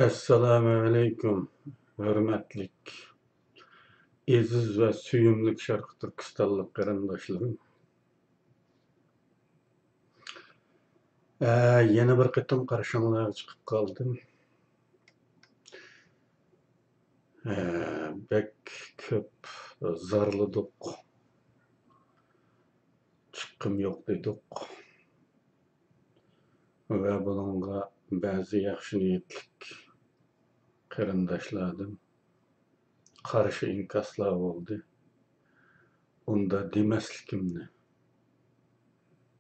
Esselamu aleyküm, hürmetlik, aziz ve süyümlük Şarkı Türkistanlık qarindoşlarım. Yeni bir qitim qarşınıza çıkıp kaldım. Bek köp zarladık, çıkkım yok dedik. Ve bununla bazı yaxşı niyetlik qarindoşlarım qarşı inkaslar oldu. Onda demeslikimni,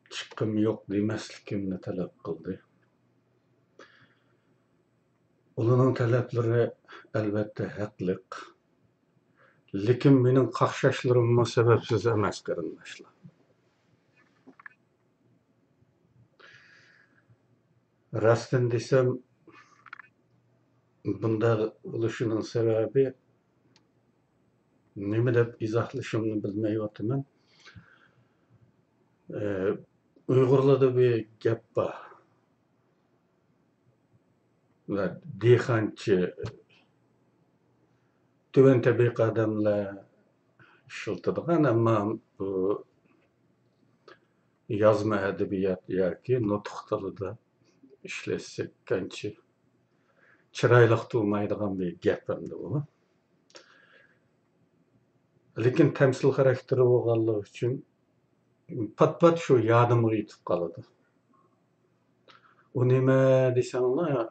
çıkkım yok demeslikimni talep kıldı. Onun talepleri elbette haklık. Lekin benim qaqşaşlarımma sebepsiz emas qarindoshlar. Rastdan desem, bunda oluşunun sebebi nima deb izohlashimni bilmayapman. Uyg'urlarda bir gap bor. Ve dehqonchi tuvan tabiiy odamlar ishlatadigan, ammo bu yozma adabiyot yoki nutq tilida ishlasak qancha chiroyli turmaydigan bir gap endi bu. Lekin temsil xarakteri bo'lganligi uchun pat shu yodimga yetib qoladi. U nima desanglar,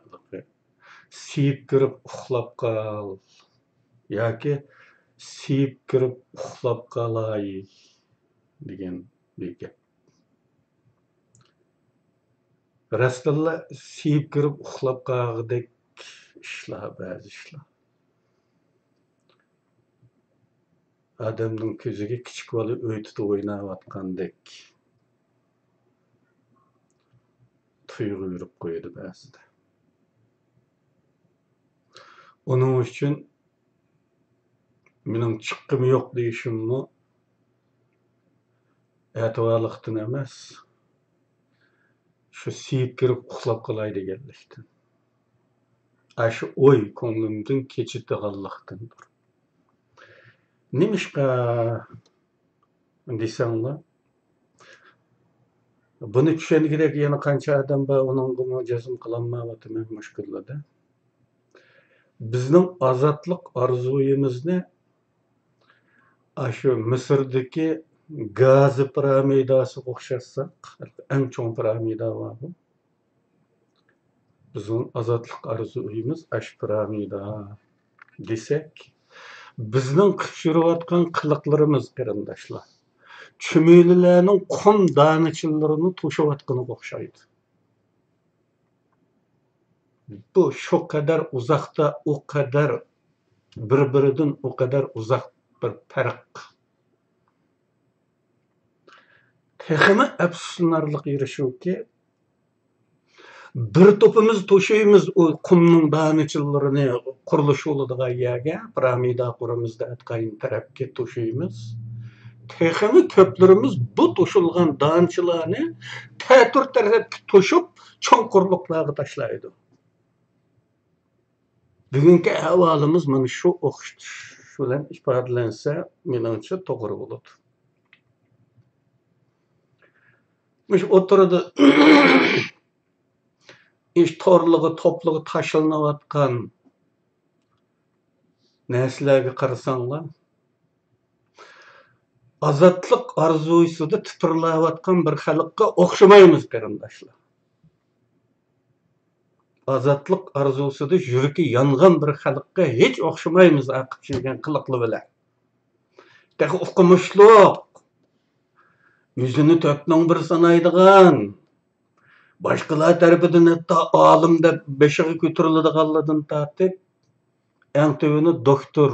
siyib kirib uxlab qol yoki siyib kirib uxlab qolay degan bir gap. Rastilla siyib kirib uxlab qolgandek ishlar, ba'zi ishlar. Adamning ko'ziga kichik bola o'ytida o'ynayotgandek tuyg'u yurib qo'yadi ba'zida. Onun uchun mening chiqqim yo'q deyishimni e'tiborlikdan emas, shu siyib kirib uxlab qolay deganlikdan. Shu o'y ko'nglimdan kechirdiganlikdandir. Nimishqa desanglar, buni tushungidek yana qancha odam bor, uningga jazm qilolmayapman mushkullarda. Bizning ozodlik orzuyimizni shu Misrdagi Gazi piramidasiga o'xshatsak, eng cho'ng piramida bor bu. Bizning ozodlik orzuyimiz shu piramida desak, bizning qilishayotgan qiliqlarimiz qarindoshlar chumililarning qum danachillarini to'shayotganiga o'xshaydi. Bu shu qadar uzoqda, o qadar bir-biridan o qadar uzoq bir farq. Texmi afsuslanarli yeri shuki, bir topimiz to'shaymiz o qumning danachillarini qurilish yo'lidigan yerga, piramida quramizda atqayin tarafga to'shaymiz. Texmi ko'plarimiz bu to'shilgan danachilarni ta'tir tarafga to'shib, cho'ng quruqlarga tashlaydi. Bugungi ahvolimiz mana shu o'xshatish bilan ifodalansa, menimcha to'g'ri bo'ladi. Mush o'tirdi ish torligi, to'pligi tashlanayotgan narsalarga qarasanglar, ozodlik orzusida titirlayotgan bir xalqqa o'xshamaymiz qarindoshlar. Ozodlik orzusida yuragi yongan bir xalqqa hech o'xshamaymiz aqib yurgan qiliqli bilan. Dahi o'qimishliq, yuzini to'pning bir sanaydigan, boshqalar tarafidan hatto olim deb beshiga ko'tariladiganlardan tortib, eng tövini doktor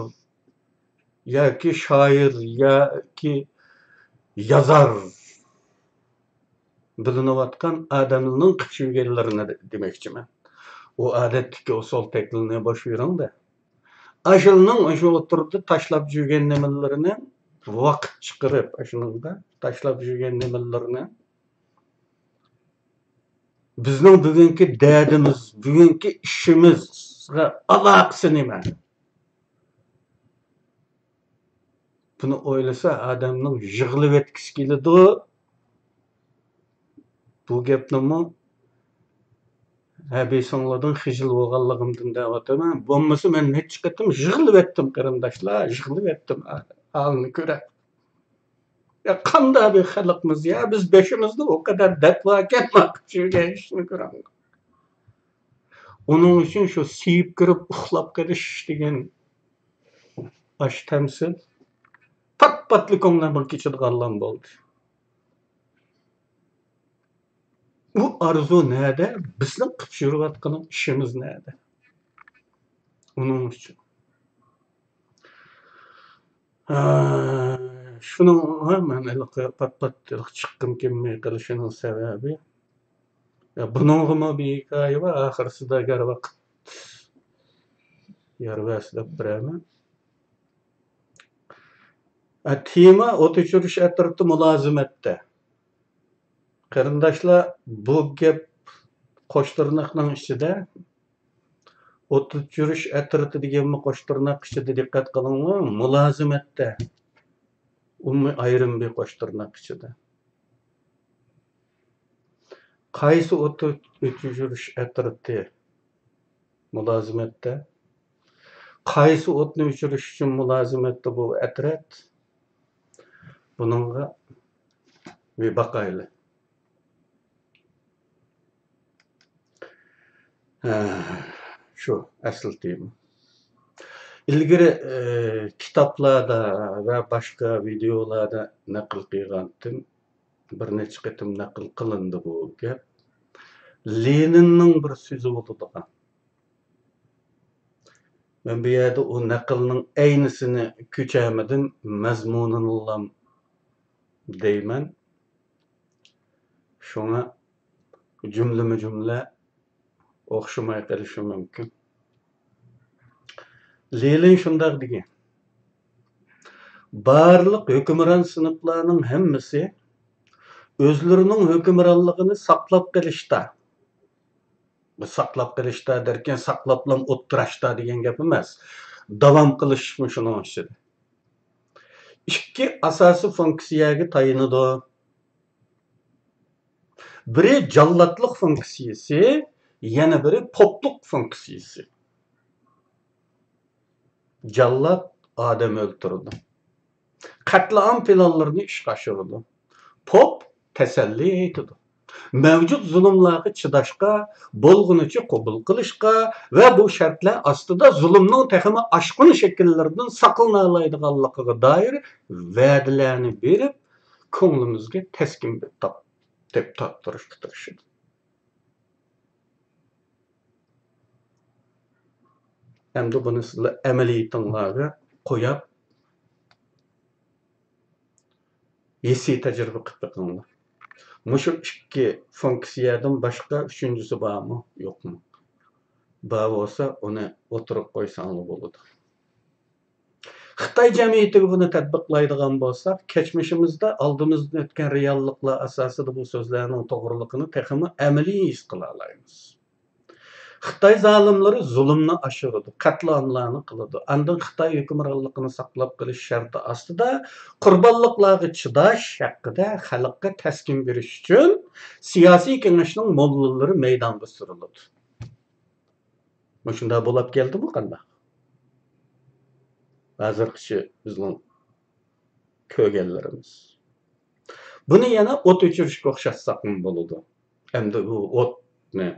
yoki shoir yoki yozar bilinayotgan odamlarning qilishganlarini demoqchiman. O odatdagi usul taklini bosh veringda. Ashulning shu o'tirdi tashlab yurgan nimalarini vaqt chiqarib, ashunga tashlab yurgan nimalarini bizning bugungi dardimiz, bugungi ishimiz Sizga alaqısı nima? Bunu oylasa adamning yig'ilib etkisi keladi. Bu gapnimi besonlardan xijil bo'lganligimdan deyapman. Bo'lmasa men necha qatim yig'ilib etdim qarindoshlar, yig'ilib etdim. Halini ko'rib. Ya qanday bir xalqmiz ya, biz beşimizde o kadar dert varken şuraya işini ko'raman. Onun için şu siyip kirib uxlab ketish degan aş tamsil pat-patli ko'nglimga kechirganlar bo'ldi. Bu arzu nerede? Bizning qilib yurayotgan ishimiz nerede? Onun için. Şunun men pat-pat chiqqim kelmay qolishining sababi buningmi bir hikoya va oxirsida gar vaqt yarvaslab biraman. Tema o't o'chirish atrofida mulozimatda. Qarindoshlar, bu gap qo'shtirnoqning ichida o't o'chirish atrofi deganmi qo'shtirnoq ichida diqqat qilinglar, mulozimatda. Umumiy ayrim bir qo'shtirnoq ichida. Qaysi o't o'chirish atrofi mulozimatda? Qaysi o'tni o'chirish uchun mulozimatda bu atrot? Buningga bir baqayli. Şu asıl tema. İlgari kitaplarda ve başka videolarda naql qilgandim. Bir necha qatim naql qilindi bu gap. Leninning bir so'zi bo'ladi. Ben bir yerde o naqlning aynısını ko'chamadim, mazmunini deyman. Şuna cümle o'xshamay qolishi mumkin. Lenin shunday degan. Barliq hukmron sinflarning hammasi o'zlarining hukmronligini saqlab qolishda. Bu saqlab qolishda derken saqlablam o'ttirashda degan gap emas. Davom qilishmi shuning ichida. Ikki asosiy funksiyaga tayinadi. Biri jallatlik funksiyasi, yana biri popluk funksiyasi. Jallat adam öldürdü. Katliam planlarını işe aşırdı. Pop teselli etdi. Mevcut zulümlarga çıdaşqa, bolğunuçu qabul qilishqa ve bu şartlar aslında zulümning texmi aşqın şekillerden saqlanalaydiganligiga dair va'dalarni berib, ko'nglimizga taskin deb toptirishga tirishdi. Endi buni sizlar amaliyatinglarga qo'yib yesi tecrübe qilib bakinglar. Mushu ikki funksiyadan boshqa uchinchisi bormi, yo'qmi? Bor bo'lsa, uni o'tirib qo'ysangiz bo'ladi. Xitoy jamiyatiga buni tatbiqlaydigan bo'lsak, kechmishimizda oldimizda o'tgan realliklar asosida bu so'zlarning to'g'riligini texmi amaliy his qila olamiz. Xitoy zolimlari zulmni oshiradi, qatlamlarni qiladi. Andan Xitoy hukmronligini saqlab qolish sharti ostida qurbonliklarga chidash haqida xalqqa taskin berish uchun siyosiy kengashning mo'llallari maydonga suriladi. Bu shunday bo'lib keldimi qanday? Hozirgacha bizning ko'rganlarimiz. Buni yana o't o'chirishga o'xshatsak bo'ladi. Endi bu o'tni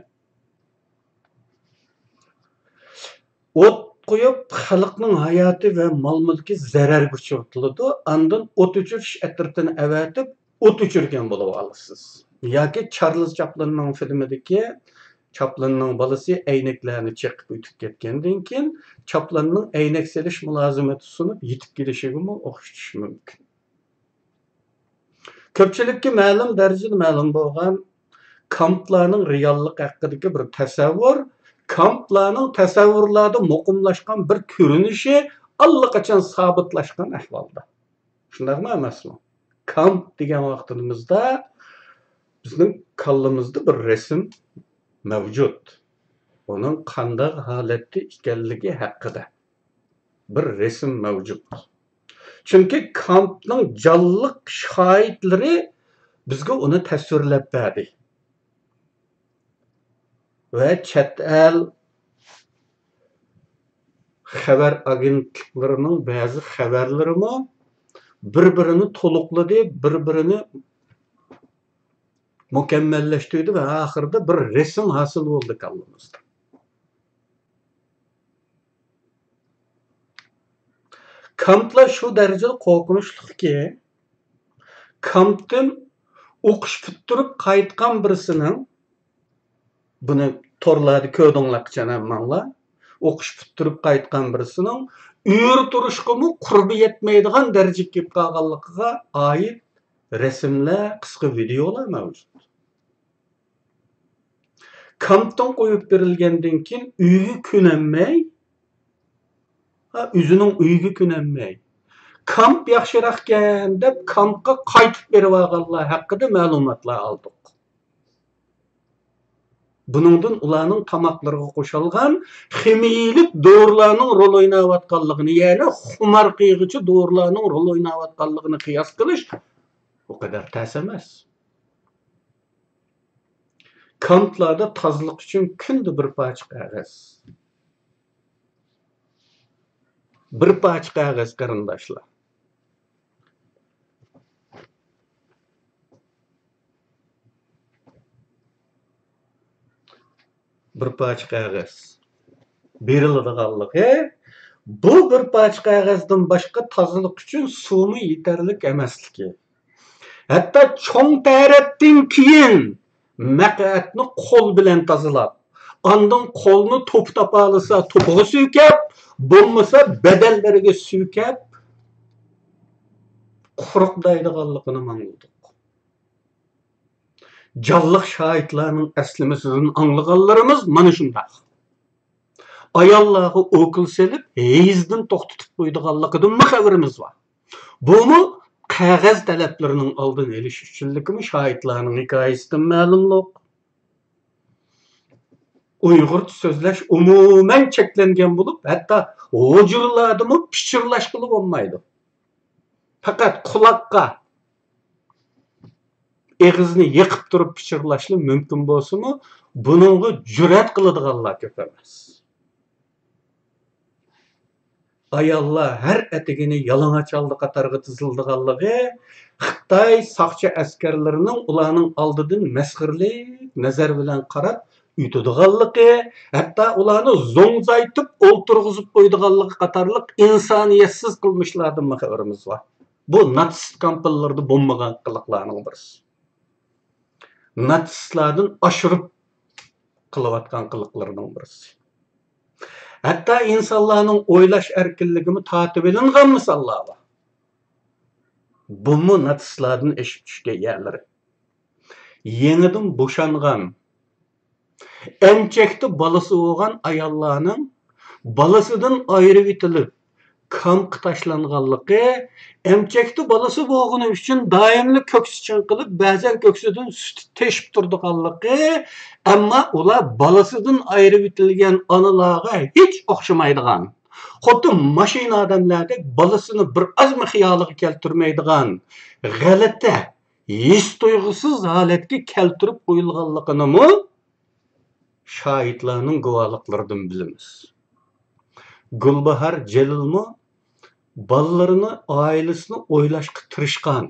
o't qo'yib xalqning hayoti va mol-mulki zararga uchratiladi. Andan o't o'chirish atrofini avatib o't o'chirgan bo'lib olasiz. Yoki Charles Chaplinning filmidagi Chaplinning bolasi aynaklarni chaqib o'tib ketgandan keyin Chaplinning aynak selish mulozimati sunib yetib kelishiga o'xshash mumkin. Ko'pchilikka ma'lum darajada ma'lum bo'lgan kamplarning reallik haqidagi bir tasavvur, kamplarning tasavvurlarda muqimlashgan bir ko'rinishi allaqachon sobitlashgan ahvolda. Shundaymi emasmi? Kamp degan vaqtimizda bizning kallamizda bir resim mavjud. onun qandaq holatda ekanligi haqida bir resim mavjud. Chunki Kampning jonliq shohidlari bizga uni tasvirlab berdi. Va chet el xabar agentliklarining ba'zi xabarlarimi bir-birini to'liqladi, bir-birini mukammallashtirdi va oxirida bir resim hosil bo'ldi kallamizda. Kamplar shu darajada qo'rqinchli Kampdan o'qish bitirib qaytgan birisining buni torlarda ko'rdinglar qanamanglar. O'qish bitirib qaytgan birisining uyur turishqimi qurbi yetmaydigan darajaga kelib qolganligiga oid rasmlar, qisqa videolar mavjud. Kampdan qo'yib berilgandan keyin uyga ko'namay, o'zining uyga ko'namay, kamp yaxshiroqkan deb kampga qaytib berib olganlar haqida ma'lumotlar oldik. Buningdan ularning tamoqlariga qo'shilgan ximiyalik dorilarning rol o'ynayotganligini, ya'ni xumor qiyg'ichi dorilarning rol o'ynayotganligini qiyos qilish o kadar tez emas. Kamplarda tozalik uchun kunda bir parcha qog'oz. Bir parcha qog'oz qarindoshlar. Bir parcha qog'oz beriladiganligi, bu bir parcha qog'ozdan boshqa tozalik uchun suvmi yetarlik emasligi. Hatto cho'ng tarafdan keyin maq'atni qo'l bilan tozalab, ondan qo'lni to'p topalasa to'piga suykab, bo'lmasa badallariga suykab quruq daydiganligini ma'lumdik. Jonliq shohidlarning aslimasidan anglaganlarimiz mana shunday. Ayollarga o'kil selib, heyizdan to'xtatib qo'ydiganligidan xabarimiz bor. Bumi qog'oz talablarining oldini olish uchunligimi shohidlarning hikoyasidan ma'lumlik. Uyg'urcha so'zlash umuman cheklangan bo'lib, hatto hujurlardimi pichirlash qilib olmaydi. Faqat quloqqa eg'izni yiqib turib pichirlashli mumkin bo'lsa-mu, buningga jur'at qiladiganlar ko'p emas. Ayollar har atigini yalang'och holda qatorga tizildiganligi Xitoy soqchi askarlarining ularning oldidan masxirlik nazar bilan qarab uytadiganligi, hatto ularni zo'ngzaytib o'ltirg'izib qo'ydiganligi qatorliq insoniyatsiz qilmishlardan xabarimiz bor. Bu natsist kamplarda bo'lmagan qiliqlarning birisi. Natsistlardan oshirib qilayotgan qiliqlarning birisi. Hatta insonlarning o'ylash erkinligini tatib elingan misollar bor. Bunu natsistlardan eshib tushgan yerlari. Yenidan bo'shangan, emchakda balası bo'lgan ayollarning balasidan ayirib etilib, kampga tashlanganligi, emchakda balasi bo'lgani uchun doimli ko'ksichon qilib, ba'zan ko'ksidan sut teshib turdiganligi, ammo ular balasidan ayirib etilgan onalarga hech o'xshamaydigan, xuddi mashina odamlardek balasini bir ozmi xiyoliga keltirmaydigan g'alati, his tuyg'usiz holatga keltirib qo'yilganligini shohidlarning guvohliklaridan bilamiz. Gulbahar Jalilmi balalarini, oilasini o'ylashga tirishgan.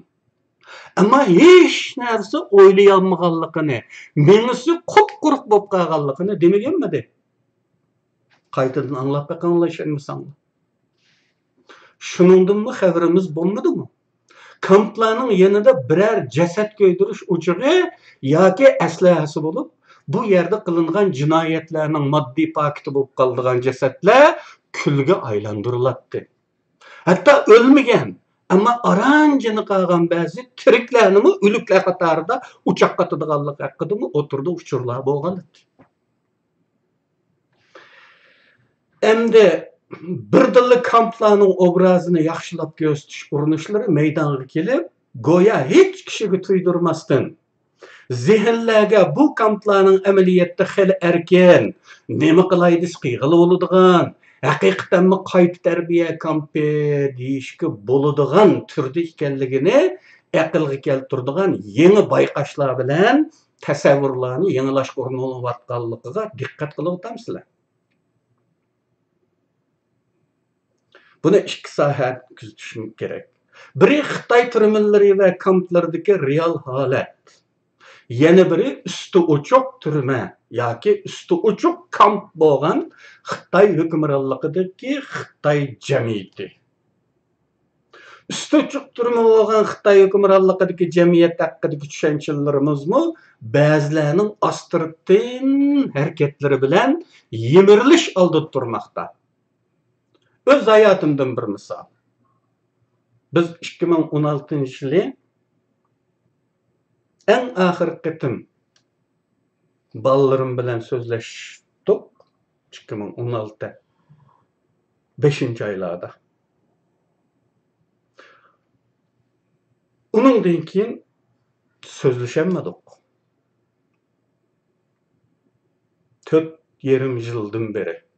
Ammo hech narsa o'ylay olmaganligini, menisi qup-quruq bo'lib qolganligini demaganmidi? Qaytadan anglab baqanglar ishonmasanglar. Shuningdanmi xabarimiz bo'lmadimi? Kamplarning yanida biror jasad ko'ydirish o'chig'i yoki aslahasi bo'lib, bu yerda qilingan jinoyatlarning moddiy paketi bo'lib qoldigan jasadlar külga aylantiriladi. Hatto o'lmagan, ammo aranjini qolgan ba'zi tiriklarni o'liklar qatorida uchoqqa qatadiganlik haqida o'tirdi uchurlar bo'lgan. Endi birdilla kamplarning obrazini yaxshilab ko'rsatish urinishlari maydonga kelib, go'yo hech kishiga tuydirmasdan zihinlarga bu kamplarning amaliyotda xil erkin, nima qilaydiz qiyg'ili bo'ladigan, haqiqatanmi qayta tarbiya kampi deyishga bo'ladigan turda ekanligini aqlga keltiradigan yangi bayqashlar bilan tasavvurlarni yangilashga urinyotganligiga diqqat qilib o'tamsizlar. Buni ikki soha kuzatishim kerak. Biri Xitoy turmalari va kamplardagi real holat. Yana biri üstü uçuk türme yoki üstü uçuk kamp bo'lgan Xitoy hukmronligidagi Xitoy jamiyati. Üstü uçuk türme bo'lgan Xitoy hukmronligidagi jamiyat haqidagi tushunchalarimizmi ba'zilarning astirtin harakatlari bilan yimirilish oldi turmoqda. Öz hayatımdan bir misal. Biz 2016-yılı en ahir qitim ballarım bilen sözleştik 2016'da 5. aylarda. Onundan keyin sözleşemedik. 4,5 yıldan beri.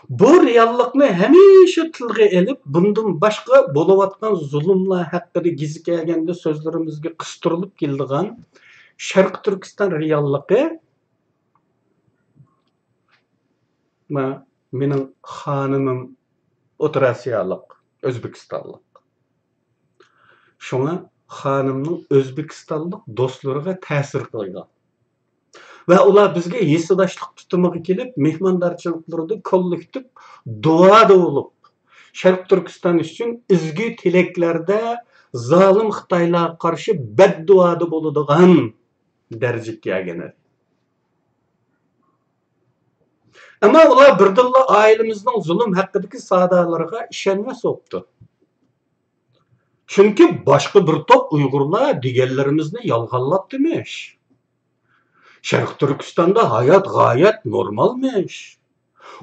Bu reallıkni hamisha tilga elib, bundan başqa bo'layotgan zulmlar haqida gizi kelganda so'zlarimizga qistirilib keladigan Sharq Turkiston realligi mening xonimim O'rtasiyalik, O'zbekistonlik. Shunga xonimning O'zbekistonlik do'stlariga ta'sir qilgan. Ve ular bizge hissadaşlık tutumaga kelib, mehmondorchiliklarda kollektiv duoda olup, Sharq Turkiston uchun izgi tileklarda zalim Xitoylarga qarshi bedduoda bo'ladigan darajaga kelgan. Ama ular birdilla ailemizning zulm haqidagi sadalariga ishonmas o'pdi. Chunki boshqa bir top Uyg'urlar deganlarimizni yolg'onlab demiş. Sharq Turkistonda hayat gayet normalmiş.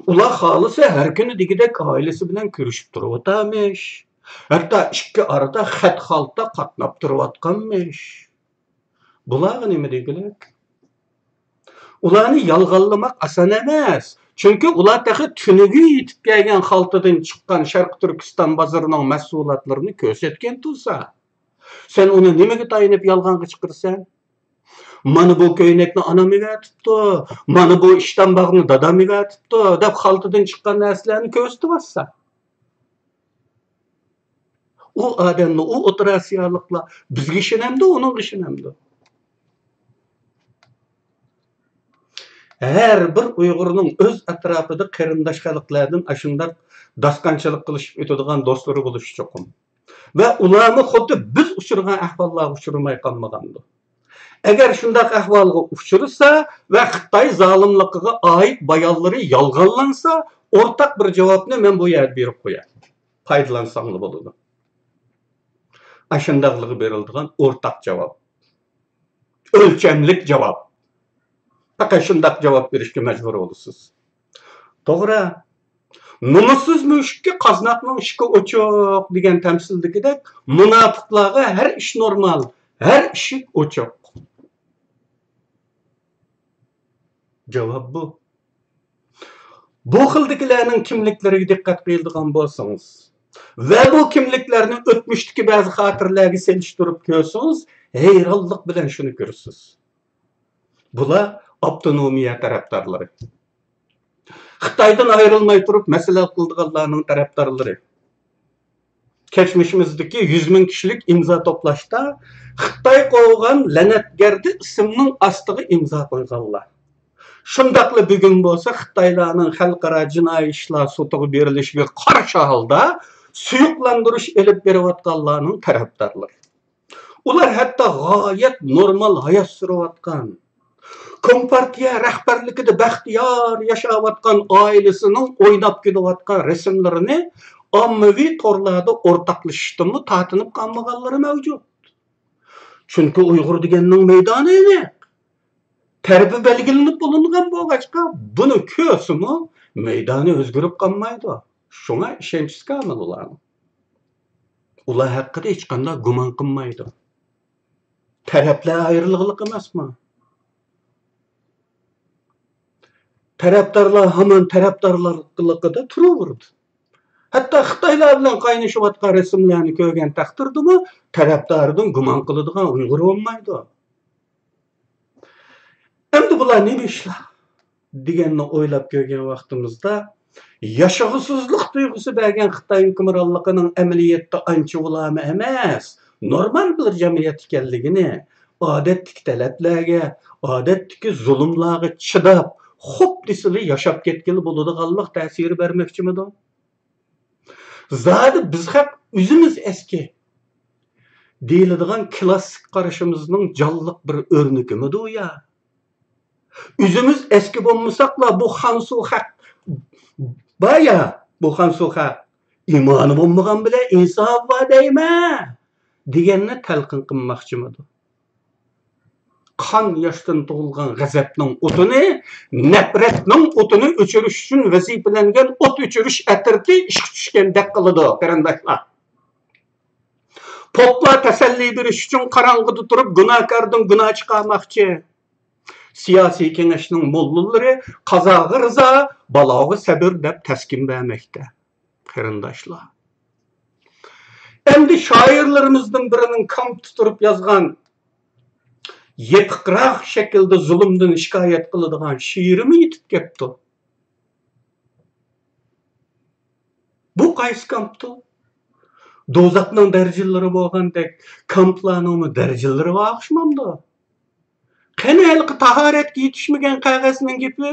Ular xalisa her kuni degidek ailesi bilan ko'rishib turibotamish. Hatta ikki arada xat xalta qatnab turibotganmish. Bular nima degilar? Ularni yolg'onlamak oson emas. Chunki ular taxi tuniga yetib kelgan xaltadan chiqqan Sharq Turkiston bozorining mahsulotlarini ko'rsatgan tursa, sen uni nimaga tayinib yolg'onga chiqirsan? Mana bu köynekni anam egatibdi, mana bu ishtanbog'ni dadam egatibdi deb xaltadan chiqqan narsalarni ko'rsatibsa. U odamni, u O'rtasiyliklar bizga ishonamdi, uning ishonamdi. Her bir Uyg'urning o'z atrofida qarindosh xalqlardan ashunday dasqanchilik qilishib o'tadigan do'stlari bo'lishi cho'qim. Va ularni xuddi biz uchirgan ahvollarga uchirmay qolmagandi. Eğer şundak ahvalga uçurursa ve Xitoy zalimligiga ait bayonlari yolg'onlansa, ortak bir cevapni men bu yerda berib qo'yay. Foydalansanglar bo'ladi. Ashundaqligi beriladigan ortak cevap. Ölçemlik cevap. Faqat shundaq javob berishga majbur bo'lasiz. To'g'ri. Numusiz mushukka qaznaqning ishki o'choq degan tamsildagidek, munofiqlarga her ish normal, her ish o'choq. Cevap bu. Bu xildagilarning kimliklariga diqqat qiladigan bo'lsangiz va bu kimliklarni o'tmishdagi ba'zi xotirlarga selishtirib ko'rsangiz, hayronlik bilan shuni ko'rasiz. Bular avtonomiya tarafdorlari. Xitoydan ayrilmay turib masala qildiganlarning tarafdorlari. Geçmişimizdeki 100.000 kişilik imza toplashda Xitoy qo'ygan la'natgardi ismning ostiga imza qo'yganlar. Şundaqlı bugün bo'lsa Xitoylarning xalqaro jinoiy ishlar sudiga berilishiga qarshi holda suyuqlantirish elib berayotganlarning tarafdorlari. Ular hatto g'oyat normal hayot surayotgan, Kompartiya rahbarligida baxtiyor yashayotgan oilasining o'ynab kelayotgan rasmlarini ommaviy torlarda o'rtoqlashishdimi tatinib qolmaganlari mavjud. Chunki Uyg'ur deganning maydoni edi. Terbi belgilenip bulungan bo'lg'achqa buni ko'rsimi maydoni o'zgarib qolmaydi. Shunga ishonchsiz qolmadi ular. Ular haqida hech qanday gumon qilmaydi. Taraflar ayrılıqlıq emasmı? Taraftarlar hamon taraftarlarlıqda turaverdi. Hatta Xitoylar bilan qaynashib atgan rasmlarni ko'rgan taqdirdimi, tarafdoridan gumon qiladigan Uyg'ur bo'lmaydi. Endi bular nima ishlar deganni o'ylab ko'rgan vaqtimizda yashag'usizlik tuyg'usi bergan Xitoy hukmronligining amaliyotda ancha ulami emas, normal bir jamiyat ekanligini, odatdagi talablarga, odatdagi zulmlarga chidab, xo'p desili yashab ketgili bo'ladiganlik ta'siri bermoqchimidi? Zadi biz haq o'zimiz eski deyiladigan klassik qarashimizning jonliq bir o'rnigimidir u ya. O'zimiz eski bo'lmasaqla bu Xansu haq baya bu Xansu haq imoni bo'lmagan bilan insof bor deyma deganni talqin qilmoqchimidi? Qon yoshdan tug'ilgan g'azabning o'tini, nafratning o'tini o'chirish uchun vazifalangan o't o'chirish atirki ish tushgandek qiladi qarindoshlar. Poplar tasalli berish uchun qorong'ida turib gunohkordan gunoh chiqarmoqchi. Siyosiy kengashning mollulari qazoga rizo, baloga sabr deb taskin bermoqda. Qarindoshlar. Endi shoirlarimizdan birining kamp turib yozgan yetiqroq shaklda zulmdan shikoyat qiladigan she'rimi yetib ketdi. Bu qaysi kampdi? Dozaqning darajalari bo'lgandek, kamplarning darajalari o'xshamamdi. Qani halqi tahoratga yetishmagan qog'ozning gapi?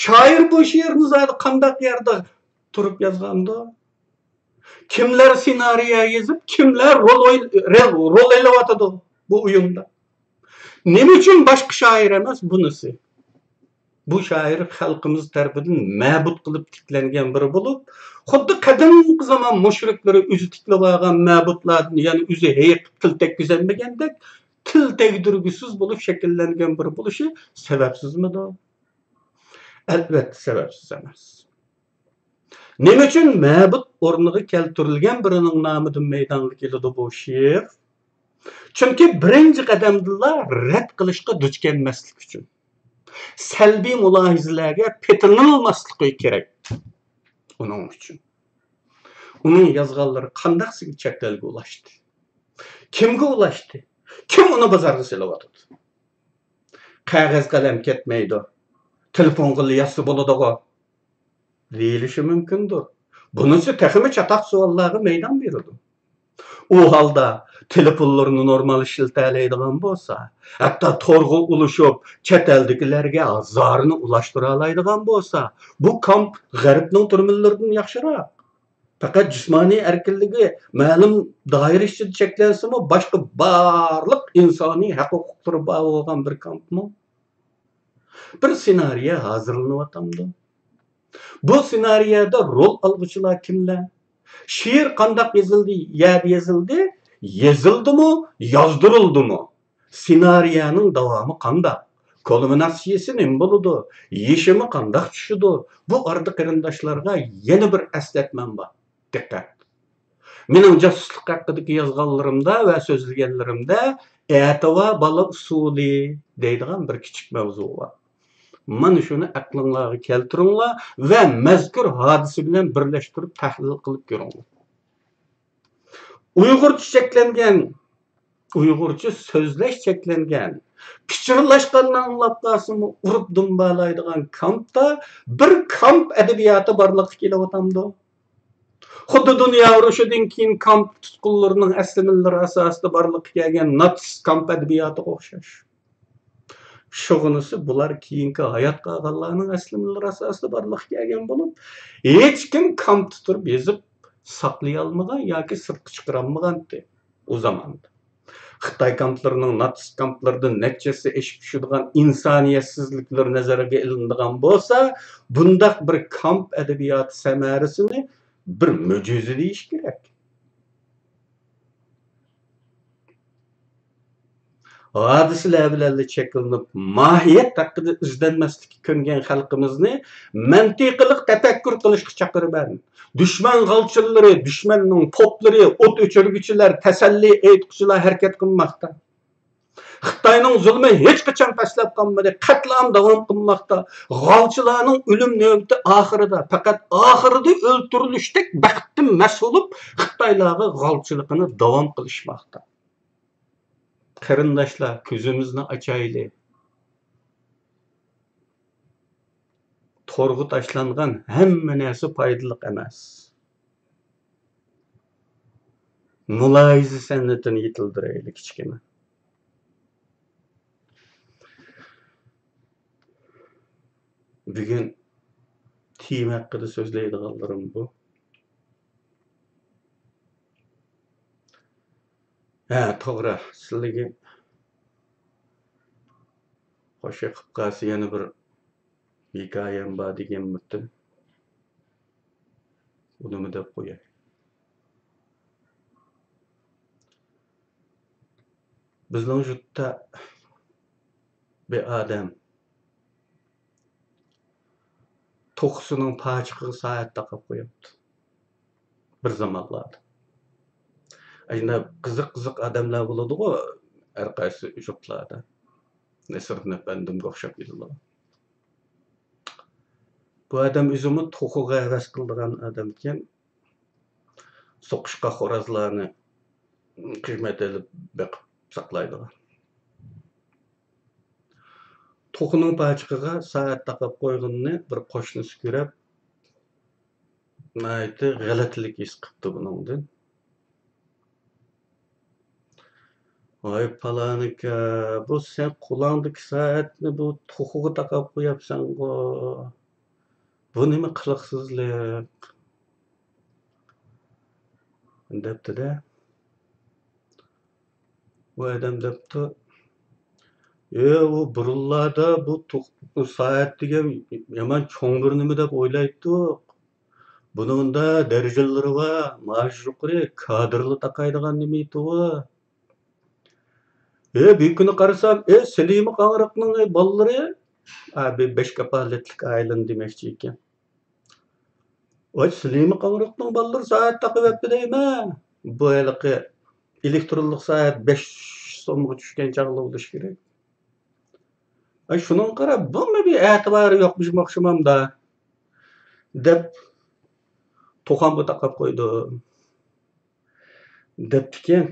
Shoir bu she'rni zodi qanday yerda turib yozgandi? Kimlar ssenariy yozib, kimlar rol o'ylayotdi bu o'yinda? Nima uchun boshqa shoir emas bunisi? Bu shoir xalqimiz tarafidan ma'bud qilib tiklangan biri bo'lib, xuddi qadimgi zamon mushriklari o'zi tiklab olgan ma'budlarni, ya'ni o'zi heyq til tekkizolmagandek, til tegdirgisiz bo'lib shakllangan biri bo'lishi sababsizmidi? Albatta sababsiz emas. Nima uchun ma'bud o'rniga keltirilgan birining nomidan maydonga keladi bu she'r? Chunki birinchi qadamda rad qilishga duch kelmaslik uchun. Salbiy mulohazalarga petinilmasligi kerak. Uning uchun. Uning yozganlari qandaqsiga cheklelga ulaştı? Kimga ulaştı? Kim uni bozorga silayotdi? Qog'oz qalam ketmaydi. Telefon qilib yozsa bo'ladi-ku. Deyilishi mumkindir. Bunisi texmi chataq savollarga maydon beradi. U holda telefonlarni normal ishlataydigan bo'lsa, hatto to'rg'a ulashib, chet eldagilarga zarni ulashtira oladigan bo'lsa, bu kamp g'arbning turmillaridan yaxshiroq. Faqat jismoniy erkinligi ma'lum doira ichida cheklansimi, boshqa barliq insoniy huquqlari bor bo'lgan bir kampmi? Bir ssenariy hozirlanyapti. Bu ssenariyda rol olg'uchilar kimlar? She'r qandoq yozildi? Yozildi? Yozildimi? Yozdirildi-mi? Ssenariyaning davomi qandoq? Kulminatsiyasi nima bo'ladi? Yeshimi qandoq tushidi? Bu orada qarindoshlarga yana bir eslatmam bor. Diqqat. Mening josuslik haqidagi yozganlarimda va so'zlaganlarimda atava bola usuli deydigan bir kichik mavzu bor. Mana shuni aqlingizga keltiringlar va mazkur hodisa bilan birlashtirib tahlil qilib ko'ringlar. Uyg'urcha cheklangan, Uyg'urcha so'zlash cheklangan, pichirlashgandan anglab qolsinmi, urib dumbalaydigan kampda bir kamp adabiyoti borliqqa kelyapti. Xuddi dunyo urushidan keyin kamp tutqunlarining aslimlari asosida borliqqa kelgan natsist kamp adabiyotiga o'xshash. Şoğunusu bular keyinki hayat qolganlarning aslimlari asosida borliqqa kelgan bo'lib, hech kim kamp tuturib yozib saqlay olmagan yoki sirtqa chiqara olmagan-di u zamonda. Xitoy kamplarining natsist kamplaridan nechasi eshib tushadigan insoniyatsizliklar nazarga ilinadigan bo'lsa, bundaq bir kamp adabiyoti samarasini bir mo'jiza deyish kerak. Hadiseler bilan cheklanib, mohiyat haqida izlanmaslikka ko'ngan xalqimizni mantiqliq tafakkur qilishga chaqiraman. Dushman g'alchillari, dushmanning poplari, o't o'chirguchilar, tasalli aytquchilar harakat qilmoqda. Xitayning zulmi hech qachon tashlab qolmadi. Qatlam davom qilmoqda. G'olchilarning o'lim navbati oxirida, faqat oxirida o'ltirilishdak baxtdan mas'ul Xitoylarga g'olchiligini davom qilishmoqda. Qarindoshlar, ko'zimizni ochayli. To'rga tashlangan hamma narsa foydali emas. Muloyiza san'atini yetildiraylik kichkina. Bugün tim hakkında sözleydiganlarım bu. To'g'ri, sizlarga qo'shiq qilib qolsa yana bir hikoyam bor deganmidim. Buni deb qo'yay. Bizning yurtda bir odam to'qisining pachiqiga soat taqib qo'yapti. Bir zamonlarda. Ayna qiziq odamlar bo'ladi-ku, har qaysi yurtlarda. Nasriddin efendimga o'xshab yuradilar. Bu odam o'zini to'qiga havas qildigan odam ekan. So'qishqa xo'rozlarni qiymat olib beqib saqlaydilar. To'qining pachiqiga soat taqib qo'yganini bir qo'shnisi ko'rib, nayt g'alatilik his qildi buningdan. Vay palanika, bu sen qo'lingdagi soatni bu to'qiga taqib qo'yapsan-ku. Bu nima qiliqsizlik? Debdi-da. Bu odam debdi, u burunlarda bu soat degan yomon cho'ng bir nima deb o'ylaydiq. Buningda darajalari var, maosh yuqori, kadrli taqaydigan nima edi u. Bir kuni qarasam, Silimi Qang'roqning bolalari abi 5 kapolatlik oilani demoqchi ekan. Oy Silimi Qang'roqning bolalari soat taqib yotdi deyman. Bu haliqi elektronlik soat 5 so'mga tushgan chog'da bo'lishi kerak. Ay şunun qarab, bunga bir e'tibori yo'qmish o'xshamamda deb to'qamga taqab qo'ydi. Debdikan.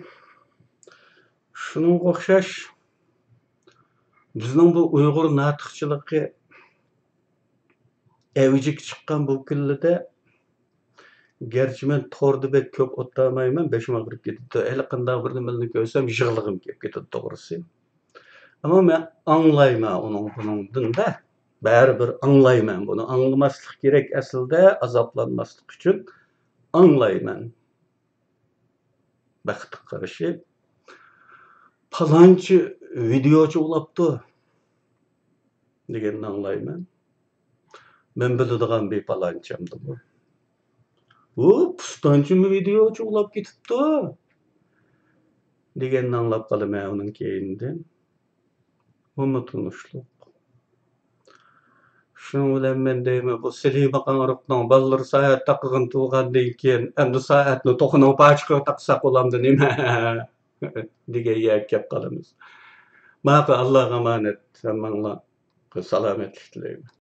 Şunun o'xshash bizning bu Uyg'ur notiqchiligi avjiga chiqqan bu kunlarda gerçi men to'rda bek ko'p o'tmayman, beshim og'rib ketdi. Hali qanday bir nimani ko'rsam yig'lig'im kelib ketadi to'g'risi. Ama men anglayman buningdan da. Baribir anglayman buni. Anglamaslik kerak aslida, azoblanmaslik uchun anglayman. Baxtga qarashi palanchi videochi ulabdi deganni anglayman. Men biladigan bir palanchamdi bu. Bu pustonchimi videochi ulab ketibdi deganni anglab qolaman uning keyindan. Unutulmuşluk. Şunun bilen men deyman, bu Silimi Qang'roqning bolalari soat taqig'in tug'gandan keyin endi soatni to'qining pachiqiga taqsak bo'lamdi nima degan yer kelib qolamiz. Ma'qul, Allohga emanet. Hammanglar salomatlik tilayman.